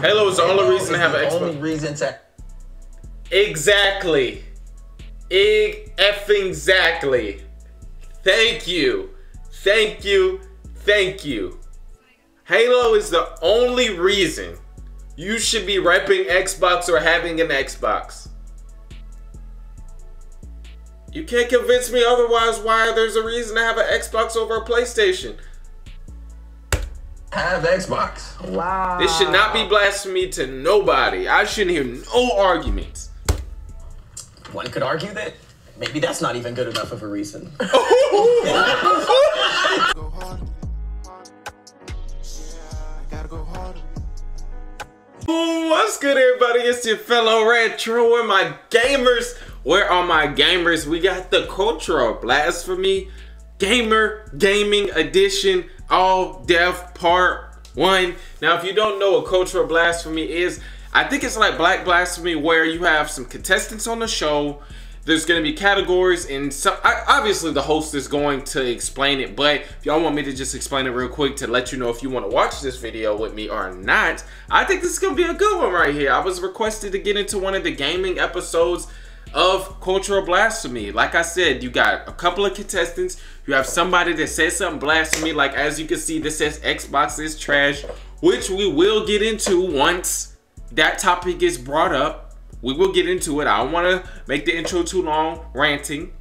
Halo is the only reason to have an Xbox. Only reason to. Exactly. Exactly. Thank you. Thank you. Thank you. Halo is the only reason you should be repping Xbox or having an Xbox. You can't convince me otherwise why there's a reason to have an Xbox over a PlayStation. Have Xbox. Wow. This should not be blasphemy to nobody. I shouldn't hear no arguments. One could argue that maybe that's not even good enough of a reason. What's good, everybody? It's your fellow retro. Where my gamers? Where are my gamers? We got the Cultural Blasphemy Gaming Edition All Deaf Part 1. Now, if you don't know what Cultural Blasphemy is, I think it's like Black Blasphemy, where you have some contestants on the show. There's going to be categories, and some, obviously the host is going to explain it, but if y'all want me to just explain it real quick to let you know if you want to watch this video with me or not, I think this is going to be a good one right here. I was requested to get into one of the gaming episodes of Cultural Blasphemy. Like I said, you got a couple of contestants. You have somebody that says something blasphemy, like as you can see, this says Xbox is trash, which we will get into once that topic is brought up. We will get into it. I don't want to make the intro too long, ranting.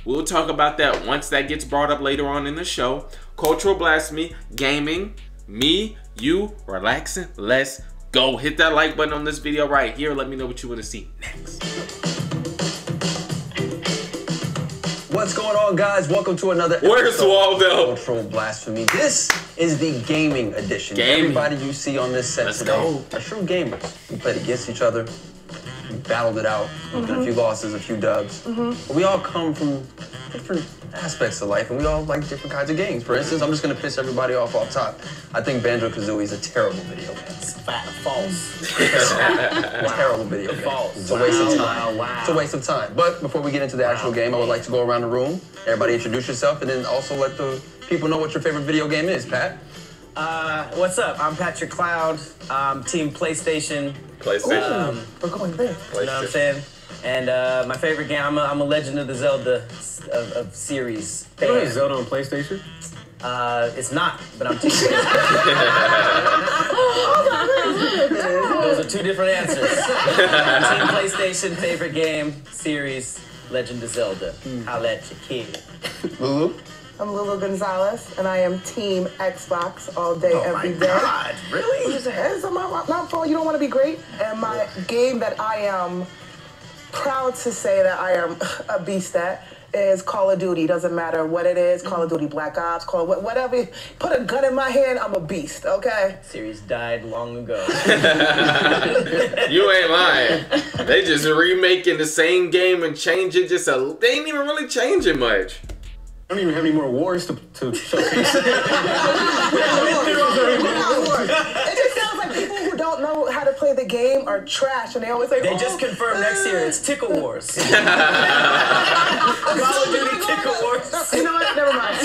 We'll talk about that once that gets brought up later on in the show. Cultural Blasphemy, gaming, me, you, relaxing. Let's go. Hit that like button on this video right here. Let me know what you want to see next. What's going on, guys? Welcome to another Where's Waldo? Of Cultural Blasphemy. This is the gaming edition. Gaming. Everybody you see on this set today are true gamers. We played against each other. We battled it out. Got a few losses, a few dubs. But we all come from different aspects of life, and we all like different kinds of games. For instance, I'm just gonna piss everybody off top. I think Banjo-Kazooie is a terrible video game. False. Terrible video game. False. It's a waste of time. Wow. It's a waste of time. But before we get into the actual game, I would like to go around the room. Everybody introduce yourself, and then also let the people know what your favorite video game is. Pat? What's up? I'm Patrick Cloud. Team PlayStation. PlayStation. We're going big. You know what I'm saying? And my favorite game, I'm a Legend of the Zelda of series. Is Zelda on PlayStation? It's not, but I'm teaching. Those are two different answers. Team PlayStation, favorite game, series, Legend of Zelda. I'll let you kid. Lulu? I'm Lulu Gonzalez, and I am Team Xbox all day, every day. God, really? It's not for you don't want to be great. And my game that I am proud to say that I am a beast at is Call of Duty. Doesn't matter what it is, Call of Duty Black Ops, whatever. Put a gun in my hand, I'm a beast, okay? Series died long ago. You ain't lying. They just remaking the same game and change it just a, they ain't even really changing much. I don't even have any more wars to showcase. It just sounds like people who don't know how to play the game are trash, and they always say, They just confirmed next year it's Tickle Wars. Call of Duty Tickle Wars. You know what? Never mind.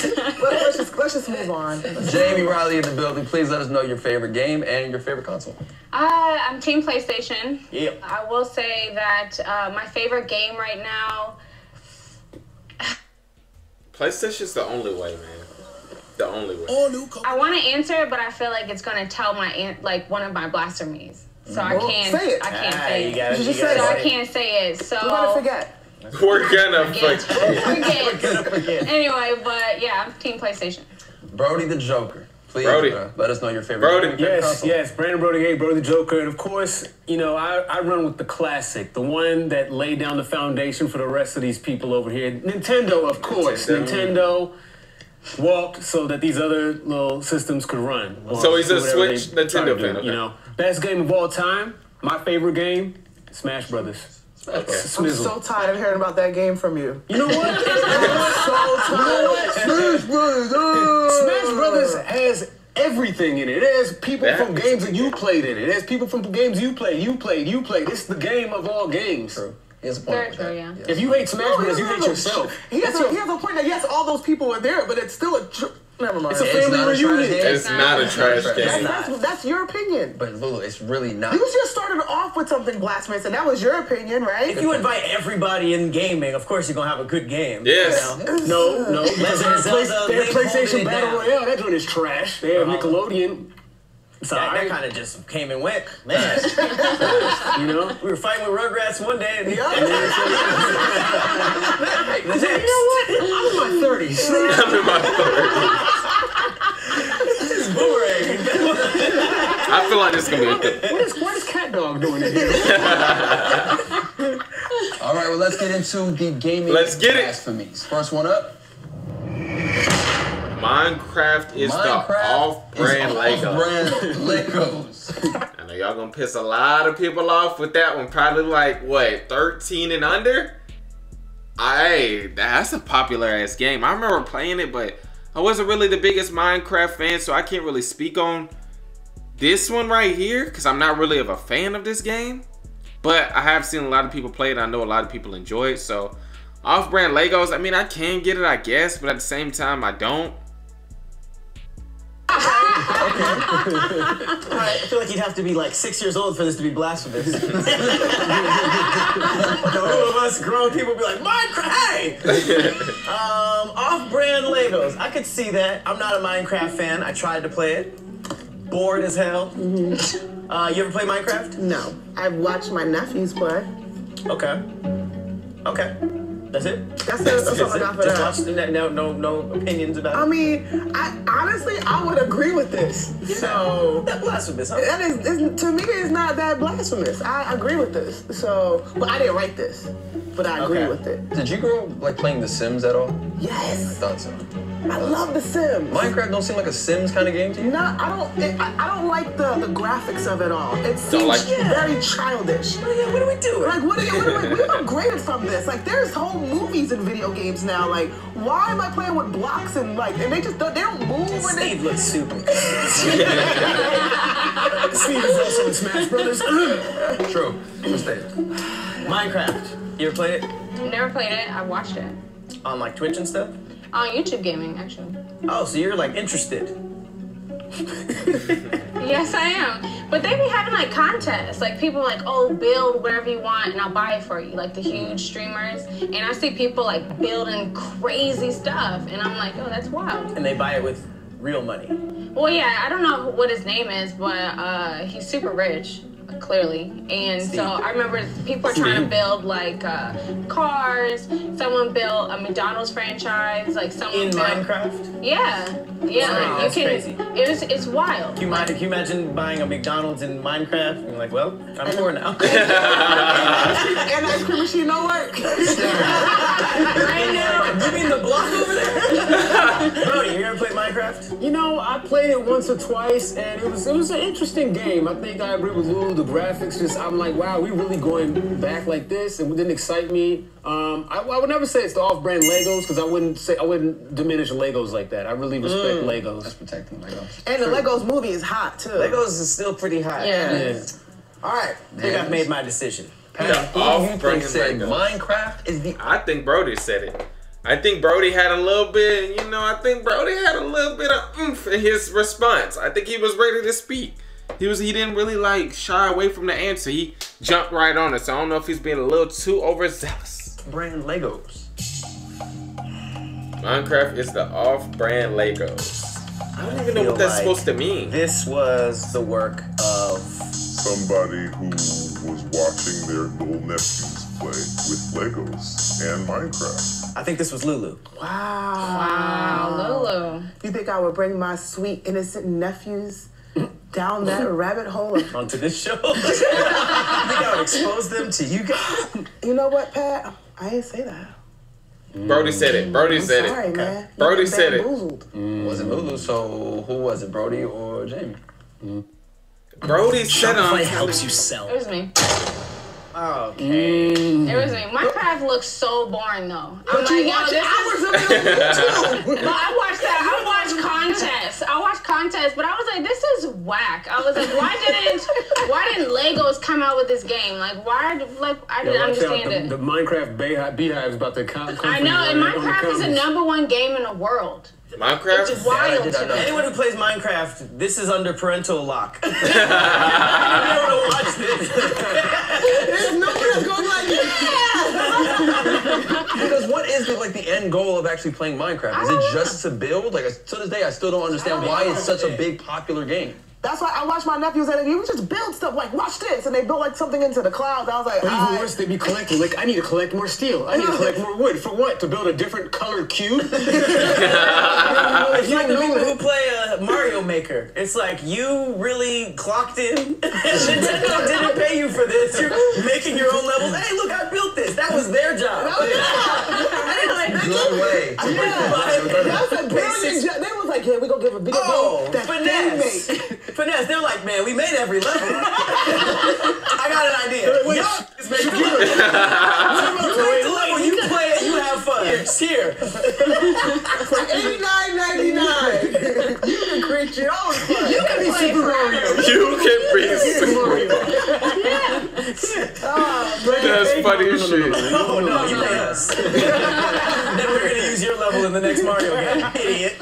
Let's just move on. Jamie Riley in the building. Please let us know your favorite game and your favorite console. I'm Team PlayStation. Yeah. I will say that my favorite game right now. PlayStation's the only way, man. The only way. I want to answer it, but I feel like it's gonna tell my one of my blasphemies. So I can't. Say it. I can't say it. You just say So I it. can't say it. So We're gonna forget. We're gonna forget. Forget. Anyway, but yeah, I'm Team PlayStation. Brody the Joker. Please Brody. Let us know your favorite Brody. game. Favorite Yes, console. yes. Brandon Brody, hey, Brody the Joker. And of course, you know, I run with the classic, the one that laid down the foundation for the rest of these people over here. Nintendo, of course. Nintendo walked so that these other little systems could run. So he's a Whatever Switch they try to Nintendo do, fan, okay. You know, best game of all time, my favorite game, Smash Brothers. Okay. I'm so tired of hearing about that game from you. You know what? So tired. Smash Brothers has everything in it. It has people from games that you played in it. It has people from games you played. It's the game of all games. True. He has a point Very with true, that. yeah. If you hate Smash Brothers, you hate yourself. He has a point that yes, all those people are there, but it's still a Never mind. It's a family reunion. It's not a trash game. That's your opinion. But Lulu, it's really not. You just started off with something blasphemous, and that was your opinion, right? If you invite everybody in gaming, of course you're gonna have a good game. Yes. You know? No. Legend of Zelda, They have Link holding PlayStation it Battle down. Royale. That joint is trash. They have Nickelodeon. It's That alright. kind of just came and went, man. You know? We were fighting with Rugrats one day, and the Yeah. next. You know what? I'm in my 30s. I'm in my It's boomerang. I feel like this is gonna be a good. What is Cat Dog doing in here? All right, well, let's get into the gaming Let's get it. blasphemies. First one up. Minecraft is the off-brand Lego. Off-brand Legos. I know y'all gonna piss a lot of people off with that one. Probably like, what, 13 and under? That's a popular ass game. I remember playing it, but I wasn't really the biggest Minecraft fan, so I can't really speak on this one right here because I'm not really of a fan of this game. But I have seen a lot of people play it. I know a lot of people enjoy it. So off-brand Legos, I mean, I can get it, I guess, but at the same time, I don't. I feel like you'd have to be like 6 years old for this to be blasphemous. The two of us grown people be like, Minecraft, hey! Off-brand Legos. I could see that. I'm not a Minecraft fan. I tried to play it. Bored as hell. You ever play Minecraft? No, I've watched my nephews play. Okay. Okay. That's it? That's all I got for Just that. watch the no opinions about it. I mean, honestly, I would agree with this. So That's blasphemous, huh? that is to me, it's not that blasphemous. I agree with this. So, but I didn't write this, but I agree Okay. with it. Did you grow up like playing The Sims at all? I Yes, thought so. I love The Sims. Minecraft don't seem like a Sims kind of game to you? No, I don't like the graphics of it all. It seems like- very childish. Yeah, what are we doing? Like, what are we upgraded from this? Like, there's whole movies and video games now. Like, why am I playing with blocks and they don't move? And Steve looks stupid. Steve is also in Smash Brothers. True. What's that? Minecraft. You ever played it? Never played it. I watched it On like Twitch and stuff? on YouTube Gaming, actually. Oh, so you're like interested. Yes, I am. But they be having like contests. Like people like, oh, build whatever you want and I'll buy it for you. Like the huge streamers. And I see people like building crazy stuff. And I'm like, oh, that's wild. And they buy it with real money. Well, yeah, I don't know what his name is, but he's super rich, clearly. And so I remember people are trying to build like cars. Someone built a McDonald's franchise. Like someone In built, Minecraft? Yeah. Wow, that's crazy. It's wild. Can you imagine buying a McDonald's in Minecraft? And like, well, I'm poor now. and the ice cream machine don't work. I know. You mean the block over there? Brody, you ever played Minecraft? You know, I played it once or twice, and it was an interesting game. I think I agree with Lulu. The graphics, I'm like, wow, we really going back like this? It didn't excite me. I would never say it's the off-brand Legos because I wouldn't diminish Legos like that. I really respect Legos. That's protecting Legos. And the Legos movie is hot too. Legos is still pretty high. Yeah. All right. I think I've made my decision. Pat, who do you off-brand think said Legos. Minecraft is the I think Brody said it. I think Brody had a little bit, I think Brody had a little bit of oomph in his response. I think he was ready to speak. He didn't really like shy away from the answer. He jumped right on it. So I don't know if he's being a little too overzealous. brand Legos? Minecraft is the off-brand Legos. I don't even know feel what that's like supposed to mean. This was the work of Somebody who was watching their little nephews play with Legos and Minecraft. I think this was Lulu. Wow, Lulu. You think I would bring my sweet innocent nephews down that rabbit hole? Onto this show. I think I would expose them to you guys. You know what, Pat? I didn't say that. Brody said it. Brody said Sorry, it. man. Brody You said it. bamboozled. Wasn't Lulu, so who was it, Brody or Jamie? Brody said Shopify on. helps you sell. It was me. Okay. It was me. Minecraft looks so boring though. I'm But you like, yo, watch this hours is. of it on YouTube. But I watched contests. I watched contests, but I was like, this is whack. I was like, why didn't Legos come out with this game? Like, I didn't understand it. The Minecraft beehive is about to come. I know, and Minecraft is the #1 game in the world. Minecraft? It's wild to me. Anyone who plays Minecraft, this is under parental lock. I'm never gonna watch this. There's no one that's going like, yeah! Because what is the end goal of actually playing Minecraft? Is it just to build? Like, to this day, I still don't understand why it's such a big popular game. That's why I watched my nephews and you just build stuff like, watch this, and they built like something into the clouds. I was like, but even worse, they be collecting. Like, I need to collect more steel. I need to collect more wood. For what? To build a different colored cube? It's like the people who play Mario Maker. It's like, you really clocked in. Nintendo didn't pay you for this. You're making your own levels. Hey, look, I built this. That was their job. Good way. That's a brilliant job. They was like, yeah, we gonna give a bigger game. That finesse. Finesse. They're like, man, we made every level. I got an idea. Wait, It's made you make the level, you play it, you have fun. Here. For $89.99, you can create your own fun. You can be Super Mario. You can be Super Mario. That's funny as shit. Oh, no, you pay us. Then we're going to use your level in the next Mario game. Idiot.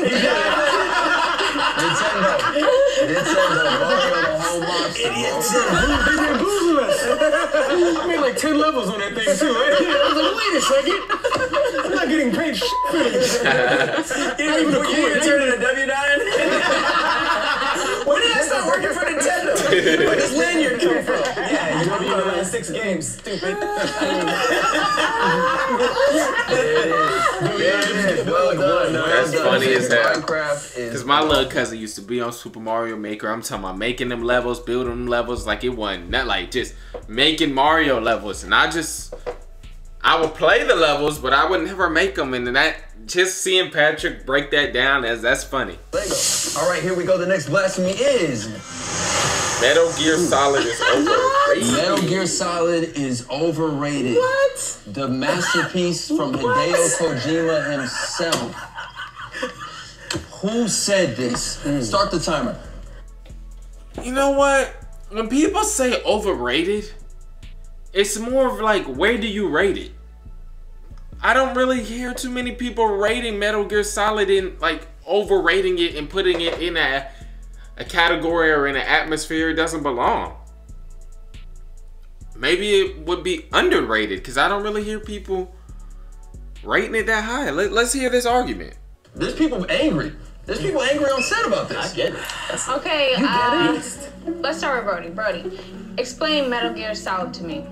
Nintendo, Mario, the whole monster. Idiots. They did boozle us. I made like 10 levels on that thing, too. I was like, wait a second. I'm not getting paid shit for this. You didn't turn into W9? When did I start working for Nintendo? Where does lanyard come from? Yeah, you worked on the last 6 games, stupid. Well done. That's funny as hell. Minecraft is... Because my little cousin used to be on Super Mario Maker. I'm talking about making them levels, building them levels. Like, it wasn't not like just making Mario levels. And I would play the levels, but I would never make them. And that, just seeing Patrick break that down, that's funny. Lego. All right, here we go. The next blasphemy is... Metal Gear Solid is overrated. Metal Gear Solid is overrated. What? The masterpiece from Hideo Kojima himself. Who said this? Start the timer. You know what? When people say overrated, it's more of like, where do you rate it? I don't really hear too many people rating Metal Gear Solid in, like, overrating it and putting it in a category or in an atmosphere it doesn't belong. Maybe it would be underrated because I don't really hear people rating it that high. Let's hear this argument. There's people angry. There's people angry on set about this. I get it. Okay, let's start with Brody. Brody, explain Metal Gear Solid to me.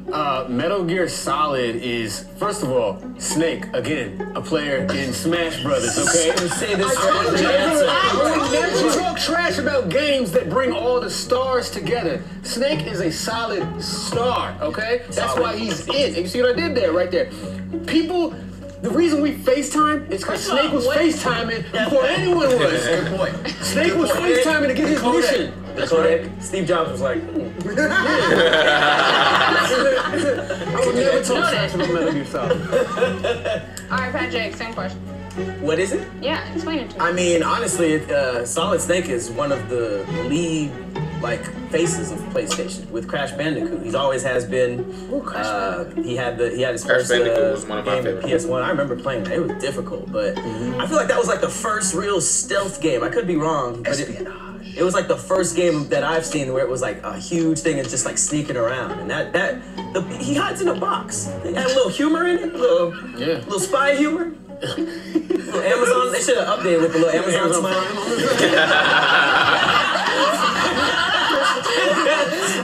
Metal Gear Solid is, first of all, Snake, again, a player in Smash Brothers, okay? Say this You talk trash about games that bring all the stars together. Snake is a solid star, okay? That's why he's in. You see what I did there, right there? People... The reason we FaceTime is because Snake was FaceTiming before anyone was. Good point. Snake was FaceTiming to get his mission. That's what Steve Jobs was like. I would never talk trash about Metal Gear Solid. All right, Patrick, same question. What is it? Yeah, explain it to me. I mean, honestly, Solid Snake is one of the lead, faces of PlayStation with Crash Bandicoot. He's always has been. He had his Crash first Bandicoot was one of my game at favorites. PS1. I remember playing that. It was difficult, but I feel like that was like the first real stealth game. I could be wrong, but it was like the first game that I've seen where it was like a huge thing and just like sneaking around. And he hides in a box. It had a little humor in it, little spy humor. Little Amazon. They should have updated with a little Amazon smile.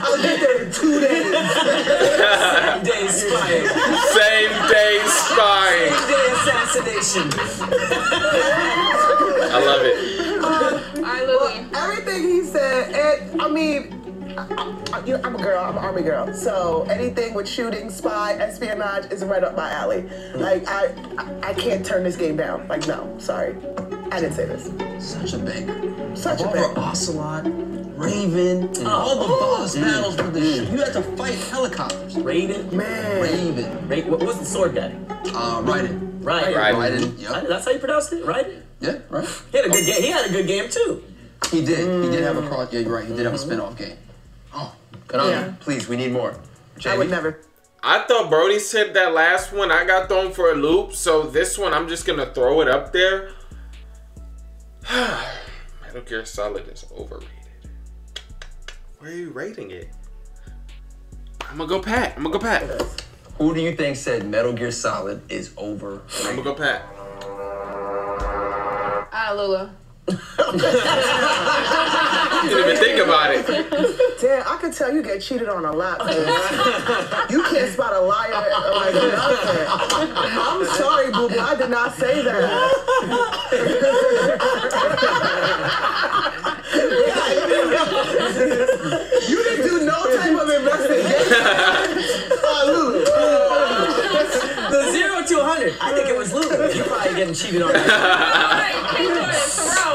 I'll get there in 2 days. Same day spying. Same day spying. Same day assassination. I love it. Everything he said, and I mean, I'm a girl, I'm an Army girl, so anything with shooting, spy, espionage is right up my alley. Like, I can't turn this game down. Like, no, sorry. I didn't say this. Such a banger. Such a Over banger. Ocelot, Raven, all the boss battles with the shit. You had to fight helicopters. Raiden? Man. Raven. What was the sword guy? Raiden. Raiden. Raiden. Yep. That's how you pronounce it? Raiden? Yeah, right. He had a good game. He had a good game too. He did. He did have a cross. Yeah, you're right. He did have a spin-off game. Oh, Konami, please, we need more. I would never. I thought Brody said that last one I got thrown for a loop, so this one I'm just gonna throw it up there. Metal Gear Solid is overrated. Where are you rating it? I'm gonna go Pat. Who do you think said Metal Gear Solid is over? I'm gonna go Pat. Lula. You didn't even think about it. Damn, I can tell you get cheated on a lot. You can't spot a liar like nothing. I'm sorry, boo boo. I did not say that. You didn't do no type of investigation. Lulu. The 0 to 100. I think it was Lulu. You're probably getting cheated on.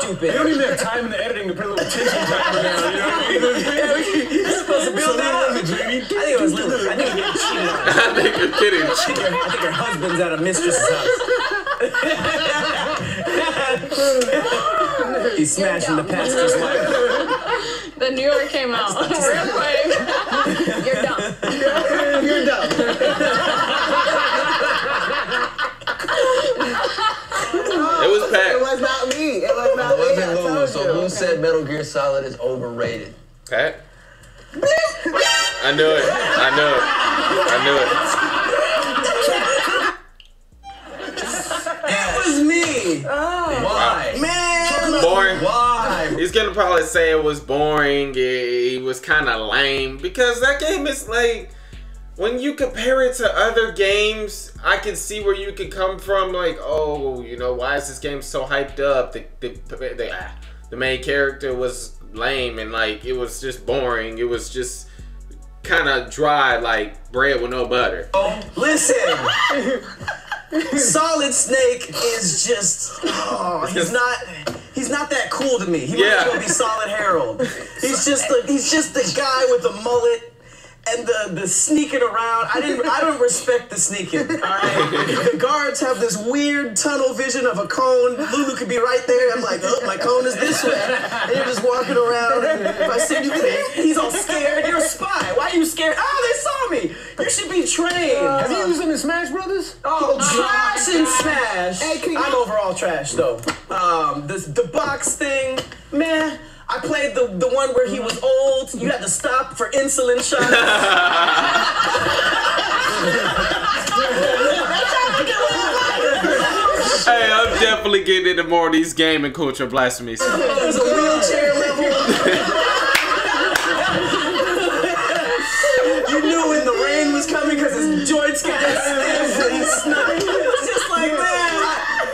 Stupid. You don't even have time in the editing to put a little tension timer down, you know what I mean? You're supposed to build that up. I think it was Lulu. I think you're getting cheated on. I think you're kidding. I think your husband's at a mistress's house. He's smashing the pastor's wife. The New York came out real quick. You're dumb. You're dumb. It was Pat. It was not me. It was not me. I Lulu. told So you. who said Metal Gear Solid is overrated? Pat? I knew it. It was me. Why? Man. Boring. Why? He's gonna probably say it was boring. It was kind of lame because that game is like, when you compare it to other games, I can see where you could come from. Like, oh, you know, why is this game so hyped up? The main character was lame and like it was just boring. It was just kind of dry, like bread with no butter. Listen. Solid Snake is just, he's not that cool to me. He might as well be Solid Harold. He's just the guy with the mullet and the sneaking around. I don't respect the sneaking, all right? The guards have this weird tunnel vision of a cone. Lulu could be right there. I'm like, oh, my cone is this way. And you're just walking around. If I see you, he's all scared. You're a spy. Why are you scared? Oh, they saw me. You should be trained. Have you used them in Smash Brothers? Oh, trash and Smash. Hey, I'm overall trash though. The box thing, man. I played the one where he was old. You had to stop for insulin shots. Hey, I'm definitely getting into more of these gaming culture blasphemies. There's a wheelchair level. You knew when the rain was coming because his joints got stiff and he sniped. It was just like, man,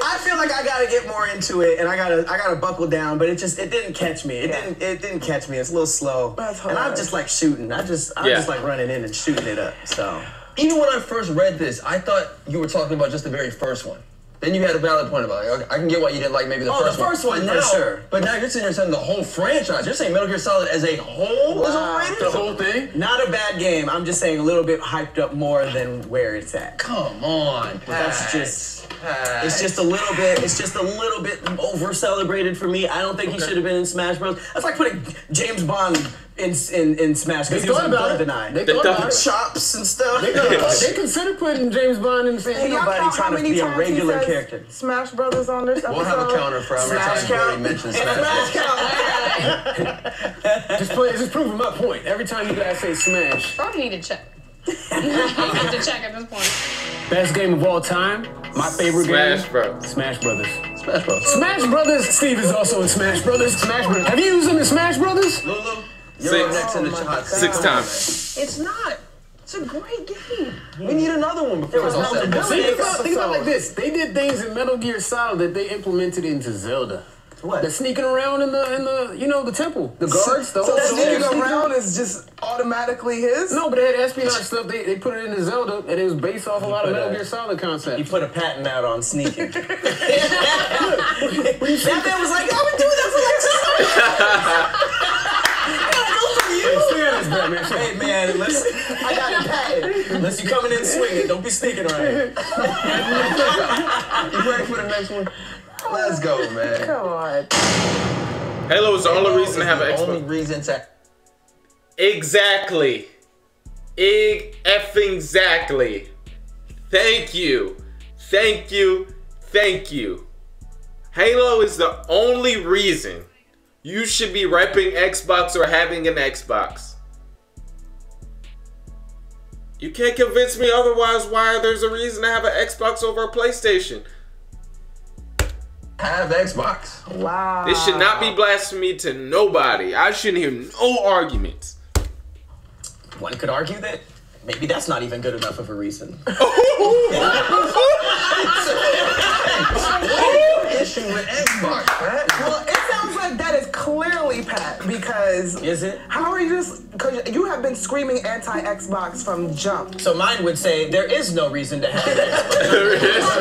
I feel like I gotta get more into it and I gotta buckle down, but it didn't catch me. It didn't catch me. It's a little slow. And I just like shooting. I just like running in and shooting it up. So Even when I first read this, I thought you were talking about just the very first one. Then you had a valid point about it. I can get why you didn't like maybe the first one. Oh, the first one, But for sure. But now you're sitting there saying the whole franchise. You're saying Metal Gear Solid as a whole is overrated? The whole thing? Not a bad game. I'm just saying a little bit hyped up more than where it's at. Come on, Pat. That's just. It's just a little bit over celebrated for me. I don't think he should have been in Smash Bros. That's like putting James Bond in Smash because he was on GoldenEye. They thought about it. Chops and stuff. They consider putting James Bond in the same. Ain't nobody trying to be a regular character. Smash Brothers on this episode. We'll have a counter for every time Brody mentions Smash. Just proving my point. Every time you guys say Smash. Probably need to check. You have to check at this point. Best game of all time. My favorite Smash game. Bros. Smash Brothers. Smash Bros. Smash Brothers. Steve is also in Smash Brothers. Smash Brothers. Have you used them in Smash Brothers? Lulu, you're up next in the hot seat. 6 times. It's not. It's a great game. We need another one before it's all said and done. Think about it like this. They did things in Metal Gear Solid that they implemented into Zelda. What? They're sneaking around in the the temple. The guards, the So whole that sneaking soldiers. around is just automatically his? No, but they had espionage stuff. They put it into Zelda, and it was based off a lot of Metal Gear Solid He concepts. put a patent out on sneaking. That man was like, I've been doing that for like 6 Hey man, I got a patent. Unless you coming in swinging, don't be sneaking around. You ready for the next one? Oh Let's go, man. Come on. Halo is the only reason to have an The only Xbox. reason to. Exactly. Effing exactly. Thank you. Thank you. Thank you. Halo is the only reason you should be repping Xbox or having an Xbox. You can't convince me otherwise why there's a reason to have an Xbox over a PlayStation. Have Xbox. Wow. This should not be blasphemy to nobody. I shouldn't hear no arguments. One could argue that maybe that's not even good enough of a reason. Issue with Xbox, Pat. Well, it sounds like that is clearly Pat, because Is it? how are you just, because you have been screaming anti-Xbox from jump. So mine would say there is no reason to have an Xbox.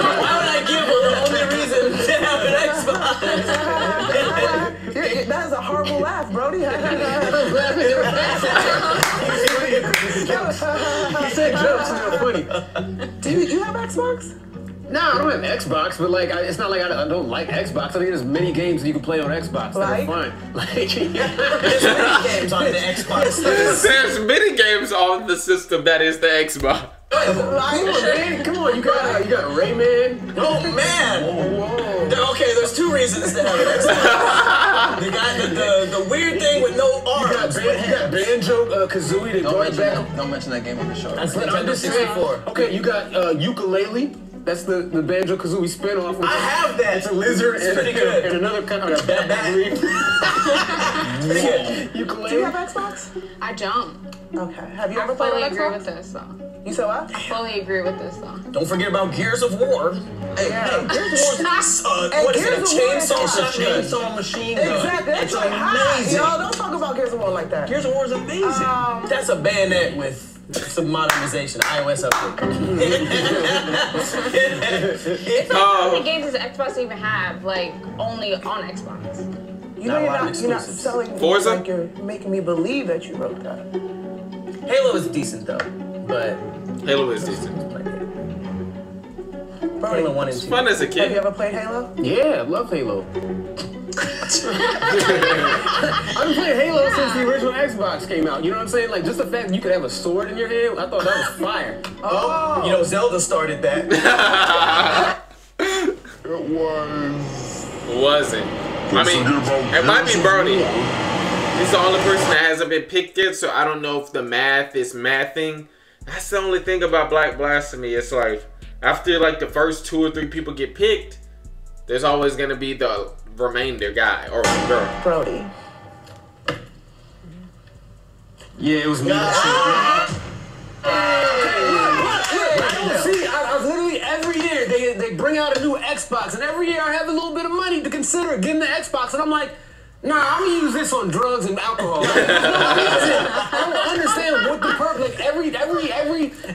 Why would I give her the only reason to have an Xbox? That is a horrible laugh, Brody. He said jokes, and they're funny. Do you have Xbox? No, I don't have Xbox, but like, it's not like I don't like Xbox. I think there's many games that you can play on Xbox that are fun. Like, There's many games on the Xbox. There's many games on the system that is the Xbox. Come on, you got Rayman. Oh man! Okay, there's two reasons to have an Xbox. You got the weird thing with no arms. You got Banjo Kazooie that goes back. Don't mention that game on the show. That's But I'm Nintendo just saying, 64. okay, you got Ukulele. That's the Banjo Kazooie spinoff. I have that. It's a lizard It's pretty good. and another kind of bat. Ukulele. Do you have Xbox? I don't. Okay. Have you I ever played fully on agree with Xbox? this though. You said what? I fully agree with this though. Don't forget about Gears of War. Hey, Gears of War. What is it? A Gears of War is chainsaw awesome. shotgun? Chainsaw machine gun. Exactly. That's It's like high. amazing. Y'all don't talk about Gears of War like that. Gears of War is amazing. That's a bayonet with some modernization, iOS update. It's like how many games does Xbox even have, like, only on Xbox? You know Not a lot of you're not exclusives. selling me Forza? like you're making me believe that you wrote that. Halo is decent though, but Halo is decent. Brody, Halo 1 and 2. It's fun as a have you kid. ever played Halo? Yeah, I love Halo. I've been playing Halo since the original Xbox came out. You know what I'm saying? Like, just the fact that you could have a sword in your hand, I thought that was fire. Oh, you know, Zelda started that. Wasn't. I mean, it might be Brody. He's the only person that hasn't been picked yet, so I don't know if the math is mathing. That's the only thing about Black Blasphemy. It's like, after like the first 2 or 3 people get picked, there's always gonna be the remainder guy or girl. Brody. Yeah, it was me. See, I was literally every year they bring out a new Xbox, and every year I have a little bit of money to consider getting the Xbox, and I'm like, nah, I'm gonna use this on drugs and alcohol. I don't understand what the purpose. Like every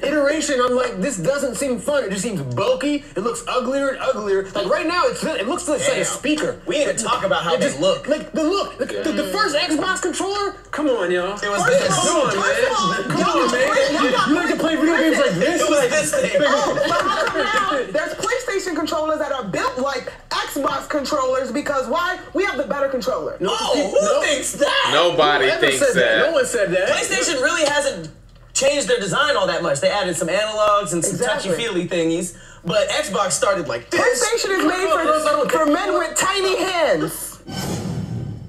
iteration, I'm like, this doesn't seem fun. It just seems bulky. It looks uglier and uglier. Like right now, it looks like a speaker. We need to talk about how they look. Like the look, the first Xbox controller. Come on, y'all. It was this. Come on, man. Come on, man. You like to play video games like this? It was this thing. But how come now there's PlayStation controllers that are built like Xbox controllers, because why? We have the better controller. Oh, who thinks that? Nobody thinks that. No one said that. PlayStation really hasn't changed their design all that much. They added some analogs and some Exactly. touchy-feely thingies, but Xbox started like this. PlayStation is made for men with tiny hands.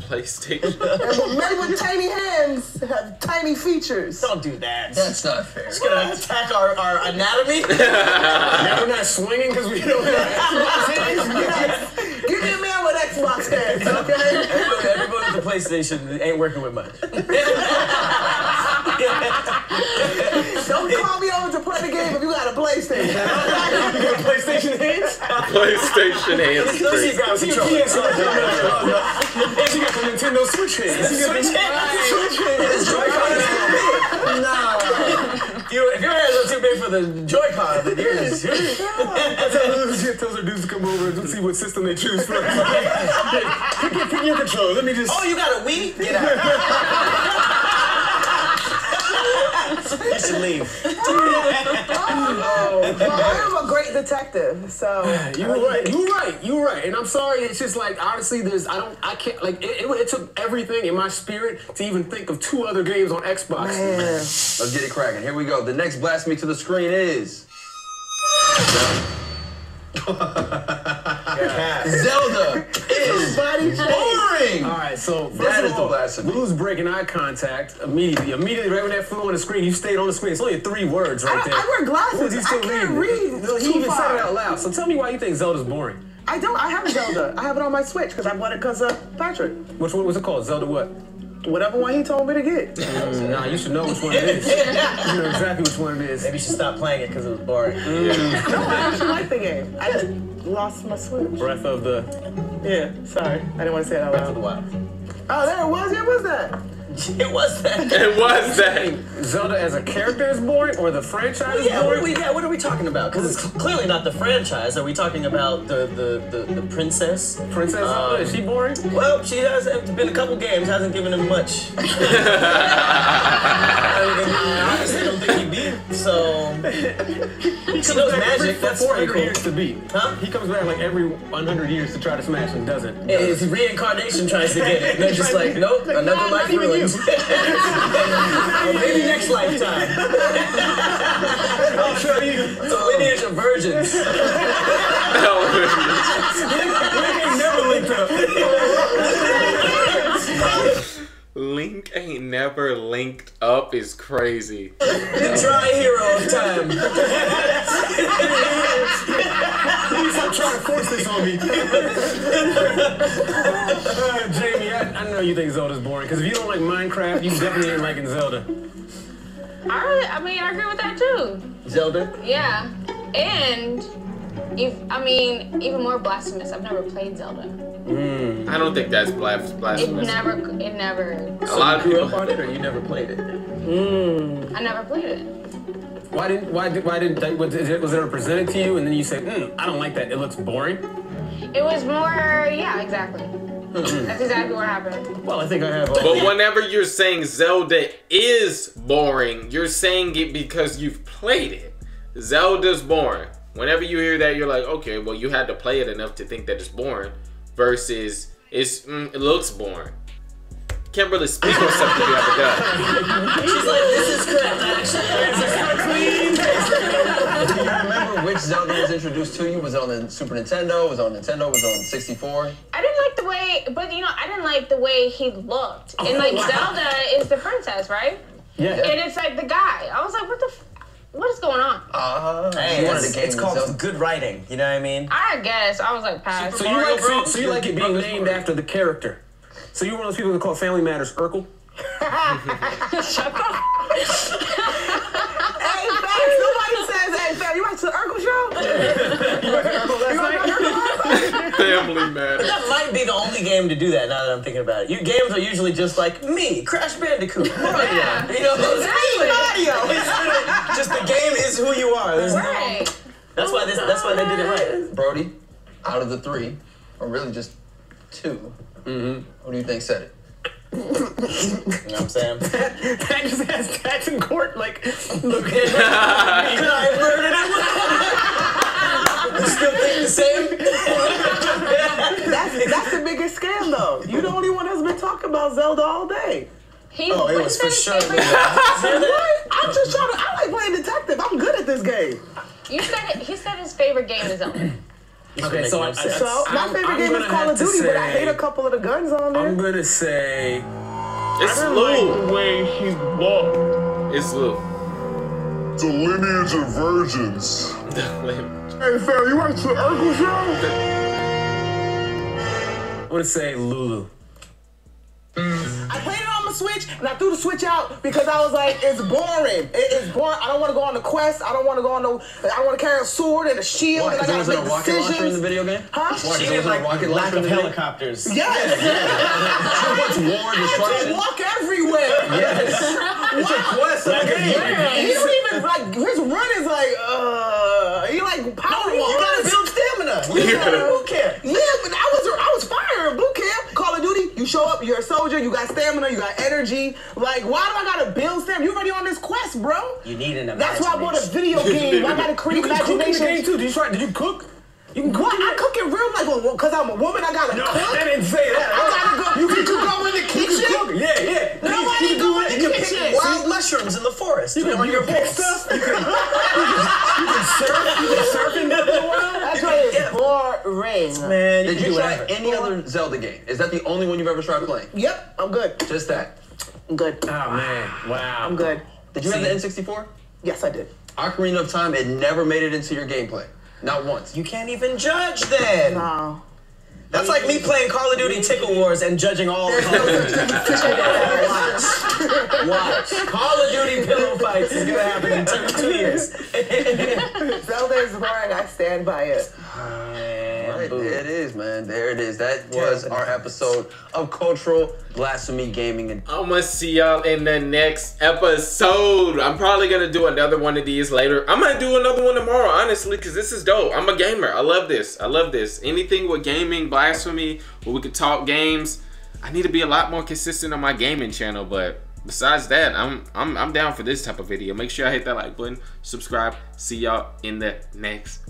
PlayStation. And men with tiny hands have tiny features. Don't do that. That's not fair. It's gonna attack our anatomy. Now we're not swinging because we don't have Xbox hands. Give me a man with Xbox hands, okay? Everybody with the PlayStation ain't working with much. Don't call me over to play the game if you got a PlayStation. You got PlayStation hands? PlayStation hands. Let's see if you got She control. got and she got the Nintendo Switch hands. She got the Switch hands. No. If your hands are too big for the Joy-Con, then you're just... Tells her dudes to come over and see what system they choose from. Pick your controller. Let me just. Oh, you got a Wii? Get out. You should leave. Oh Well, I am a great detective, so. You were right. And I'm sorry, it's just like, honestly, I can't, like, it took everything in my spirit to even think of 2 other games on Xbox. Man. Let's get it cracking. Here we go. The next Blasphemy to the screen is... Zelda is boring. All right, so That is the Blasphemy. Lou's breaking eye contact immediately right when that flew on the screen. You stayed on the screen. It's only 3 words right there. I wear glasses. He's still I can't reading. read. He even said it out loud. So tell me why you think Zelda's boring. I don't. I have a Zelda. I have it on my Switch because I bought it because of Patrick. Which one was it called? Zelda what? Whatever one he told me to get. Nah, you should know which one it is. You know exactly which one it is. Maybe you should stop playing it because it was boring. No, I actually like the game. I just lost my Switch. Breath of the... Yeah, sorry. I didn't want to say it out Breath of the loud. Wild. Oh, there it was. Yeah, what was that? It was that. It was that. Zelda as a character is boring, or the franchise is Yeah, boring? what are we talking about? Because it's clearly not the franchise. Are we talking about the princess? Princess Zelda, is she boring? Well, she has been a couple games, hasn't given him much. I honestly don't think he beat, so... She knows magic, that's pretty 400 cool. years to beat. Huh? He comes back like every 100 years to try to smash and doesn't. His reincarnation tries to get it, and they're just like, nope, another life ruined. Well, maybe next lifetime. I'll show you. It's a lineage of virgins. Link ain't never linked up is crazy. The dry hero of time. Please stop trying to force this on me. Jamie, I know you think Zelda's boring, because if you don't like Minecraft, you definitely ain't liking Zelda. I mean, I agree with that too. Zelda? Yeah. And, even more blasphemous, I've never played Zelda. I don't think that's blasphemous. It never. A lot of Grew people up on it, or you never played it? I never played it. Why didn't was it ever presented to you and then you say, I don't like that, it looks boring? It was more, yeah, exactly. That's exactly what happened. Well, I think I have. But whenever you're saying Zelda is boring, you're saying it because you've played it. Zelda's boring. Whenever you hear that, you're like, okay, well, you had to play it enough to think that it's boring. Versus, it looks boring. Can't really speak on something you haven't done. She's like, this is correct, actually. Do you remember which Zelda was introduced to you? Was it on the Super Nintendo? Was it on Nintendo? Was it on 64? I didn't like the way, but I didn't like the way he looked. And like Zelda is the princess, right? Yeah. And it's like the guy. I was like, what is going on? Hey, it's called good writing. You know what I mean? I guess. I was like, pass. So you like it being named after the character. So you're one of those people that call Family Matters Urkel? Shut up. Hey, thanks. Nobody says, hey, fam, you watch the Urkel show? You watched Urkel last night? Family Matters. That might be the only game to do that now that I'm thinking about it. Your games are usually just like me, Crash Bandicoot, Mario. Yeah. You know, Exactly. Mario. It's just the game is who you are. There's Right. That's why they did it right. Brody, out of the 3, or really just 2, who do you think said it? You know what I'm saying? That just has cats in court, like, look at Could I have murdered him? You still think the same? That's the biggest scam, though. You the only one that's been talking about Zelda all day. Oh, it was for sure. What? I'm just trying to. I like playing detective. I'm good at this game. You said it. He said his favorite game is Zelda. Okay, so My favorite game is Call of Duty, but I hate a couple of the guns on there. I'm gonna say It's Lou. the way he walked. It's Lou. It's a lineage of virgins. Hey, fam, you watch the Urkel show? I'm gonna say Lulu. I played it on my Switch, and I threw the Switch out because I was like, it's boring. It's boring. I don't want to go on the quest. I don't want to go on the. I want to carry a sword and a shield. Why? And I Because gotta there was a make rocket launcher in the decisions. video game? Huh? Why? Because there was a rocket Lack launcher in of the video game? helicopters. Yes. Too much war, I destruction. just walk everywhere. Yes. It's a quest. Like a game. He don't even like his run is like he like power walk. You gotta build stamina. You gotta- boot camp. Yeah, but I was fire in boot camp. Call of Duty, you show up, you're a soldier, soldier, you got stamina, you got energy. Like, why do I gotta build stamina? You already on this quest, bro. You need an imagination. That's why I bought a video game. I gotta create imagination. Cook in the game too. Did you cook? You can cook. What? I cook in real life, well, cause I'm a woman. I gotta cook. I didn't say that. I gotta go. You can go in the kitchen. Yeah. Nobody go in the kitchen. Wild mushrooms in the forest. You can pick stuff. You can surf in the world. That's why it's boring. Man, Did you try any other Zelda game? Is that the only one you've ever tried playing? Yep, I'm good. Just that. I'm good. Oh man, wow. I'm good. Did you have the N64? Yes, I did. Ocarina of Time, it never made it into your gameplay. Not once. You can't even judge then. No. That's like me playing Call of Duty Tickle Wars and judging all Watch. Call of Duty pillow fights is gonna happen in 2 years. Zelda is boring. I stand by it. Right, there it is, man. There it is. That was our episode of Cultural Blasphemy Gaming. And I'm gonna see y'all in the next episode. I'm probably gonna do another one of these later. I might do another one tomorrow, honestly, because this is dope. I'm a gamer. I love this. I love this. Anything with gaming, blasphemy, where we could talk games. I need to be a lot more consistent on my gaming channel, but besides that, I'm down for this type of video. Make sure I hit that like button, subscribe. See y'all in the next